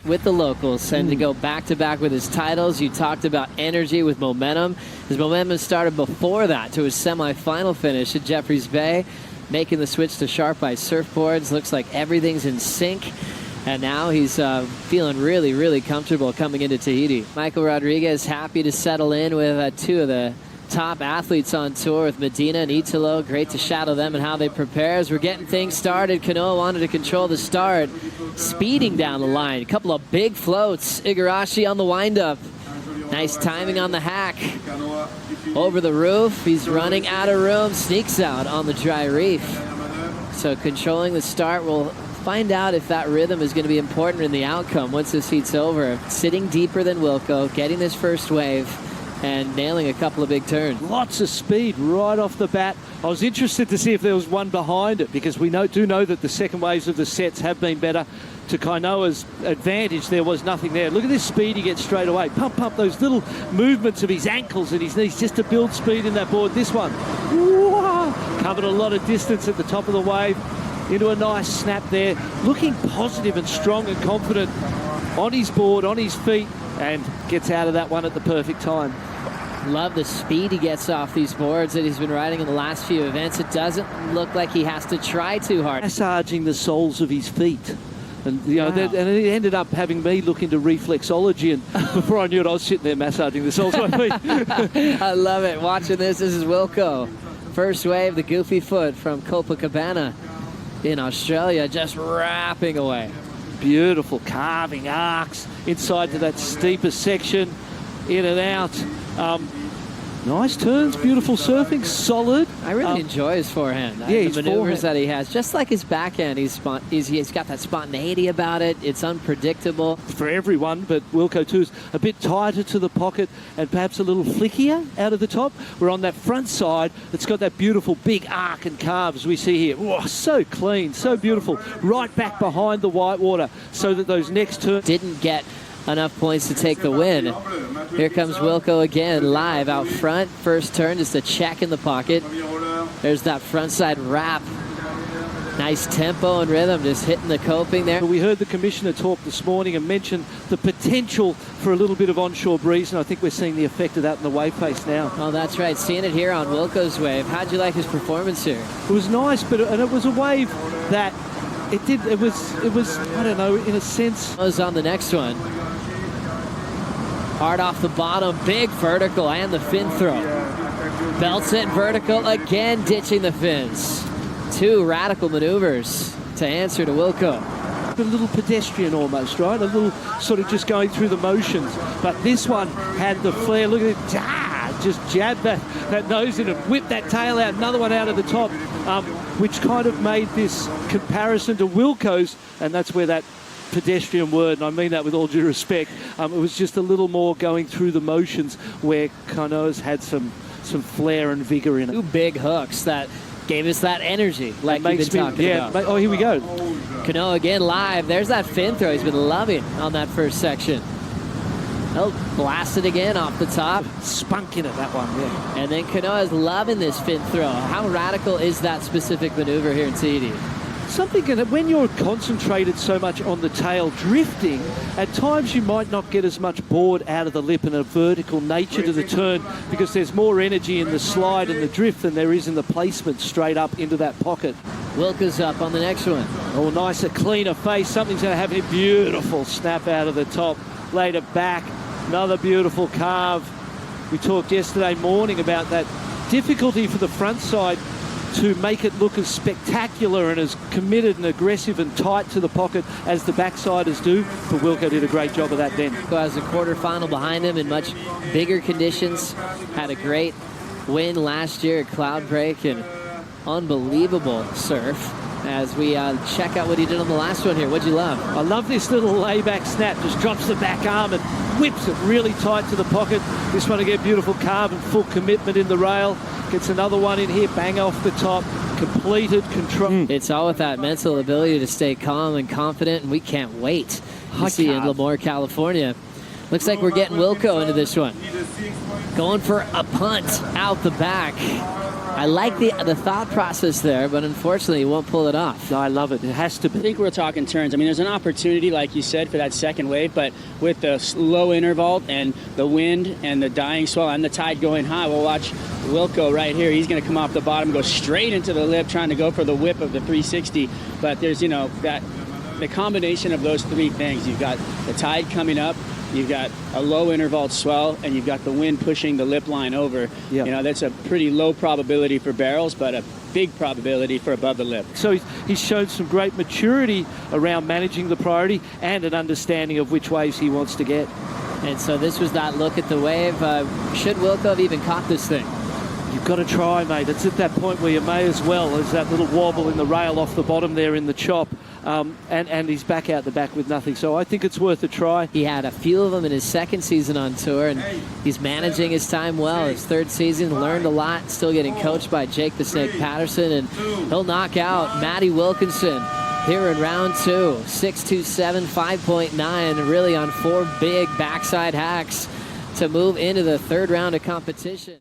with the locals and to go back-to-back with his titles. You talked about energy with momentum. His momentum started before that to his semifinal finish at Jeffreys Bay, making the switch to sharp ice surfboards. Looks like everything's in sync. And now he's feeling really, really comfortable coming into Tahiti. Michael Rodriguez happy to settle in with two of the top athletes on tour with Medina and Italo. Great to shadow them and how they prepare as we're getting things started. Kanoa wanted to control the start, speeding down the line. A couple of big floats. Igarashi on the windup. Nice timing on the hack. Over the roof. He's running out of room. Sneaks out on the dry reef. So controlling the start will find out if that rhythm is going to be important in the outcome once this heat's over. Sitting deeper than Wilco, getting this first wave, and nailing a couple of big turns. Lots of speed right off the bat. I was interested to see if there was one behind it, because we do know that the second waves of the sets have been better. To Kanoa's advantage, there was nothing there. Look at this speed he gets straight away. Pump, those little movements of his ankles and his knees just to build speed in that board. This one, covered a lot of distance at the top of the wave. Into a nice snap there, looking positive and strong and confident on his board, on his feet, and gets out of that one at the perfect time. Love the speed he gets off these boards that he's been riding in the last few events. It doesn't look like he has to try too hard. Massaging the soles of his feet. And you know, and it ended up having me look into reflexology, and before I knew it, I was sitting there massaging the soles of my feet. I love it. Watching this is Wilco. First wave, the goofy foot from Copacabana in Australia, just wrapping away. Beautiful carving arcs inside to that steeper section, in and out. Nice turns, beautiful surfing, solid. I really enjoy his forehand. Yeah, the maneuvers that he has, just like his backhand, he's got that spontaneity about it. It's unpredictable. For everyone, but Wilco too is a bit tighter to the pocket and perhaps a little flickier out of the top. We're on that front side. It's got that beautiful big arc and carve as we see here. Oh, so clean, so beautiful. Right back behind the whitewater so that those next turns didn't get enough points to take the win. Here comes Wilco again, live out front. First turn, just a check in the pocket. There's that front side wrap. Nice tempo and rhythm, just hitting the coping there. We heard the commissioner talk this morning and mention the potential for a little bit of onshore breeze, and I think we're seeing the effect of that in the wave pace now. Oh, that's right. Seeing it here on Wilco's wave. How'd you like his performance here? It was nice, and it was a wave that it was I don't know, in a sense. Was on the next one. Hard off the bottom, big vertical and the fin throw. Belts it vertical again, ditching the fins. Two radical maneuvers to answer to Wilco. A little pedestrian almost, right? A little sort of just going through the motions. But this one had the flair. Look at it, just jabbed that nose in and whipped that tail out. Another one out of the top, which kind of made this comparison to Wilco's, and that's where that pedestrian word, and I mean that with all due respect, it was just a little more going through the motions, where Kanoa's had some flair and vigor in it. Two big hooks that gave us that energy, like we've been talking about. Oh, here we go. Kanoa again live. There's that fin throw he's been loving on that first section. He'll blast it again off the top. Spunk in it, that one, yeah. And then Kanoa's loving this fin throw. How radical is that specific maneuver here in Tahiti? Something that when you're concentrated so much on the tail drifting, at times you might not get as much board out of the lip and a vertical nature to the turn, because there's more energy in the slide and the drift than there is in the placement straight up into that pocket. Wilco's up on the next one. Oh, nice, a cleaner face. Something's going to have a beautiful snap out of the top. Laid it back. Another beautiful carve. We talked yesterday morning about that difficulty for the front side to make it look as spectacular and as committed and aggressive and tight to the pocket as the backsiders do. But Wilco did a great job of that then. Has a quarterfinal behind him in much bigger conditions. Had a great win last year at Cloudbreak, and unbelievable surf. As we check out what he did on the last one here. What'd you love? I love this little layback snap. Just drops the back arm and whips it really tight to the pocket. This one again, beautiful carve and full commitment in the rail. Gets another one in here, bang off the top. Completed control. It's all with that mental ability to stay calm and confident, and we can't wait to see in Lemoore, California. Looks like we're getting Wilco into this one. Going for a punt out the back. I like the thought process there, but unfortunately, he won't pull it off. No, I love it. It has to I be. think we're talking turns. I mean, there's an opportunity, like you said, for that second wave, but with the low interval and the wind and the dying swell and the tide going high, we'll watch Wilco right here. He's going to come off the bottom, go straight into the lip, trying to go for the whip of the 360. But there's, that the combination of those three things. You've got the tide coming up, you've got a low interval swell, and you've got the wind pushing the lip line over. Yeah. That's a pretty low probability for barrels, but a big probability for above the lip. So he's shown some great maturity around managing the priority and an understanding of which waves he wants to get. And so this was that look at the wave. Should Wilco have even caught this thing? You've got to try, mate. It's at that point where you may as well. There's that little wobble in the rail off the bottom there in the chop. And he's back out the back with nothing. So I think it's worth a try. He had a few of them in his second season on tour, and he's managing his time well. His third season, learned a lot, still getting coached by Jake the Snake Patterson, and he'll knock out Matty Wilkinson here in round 2. 6.27, 5.9, really on 4 big backside hacks to move into the third round of competition.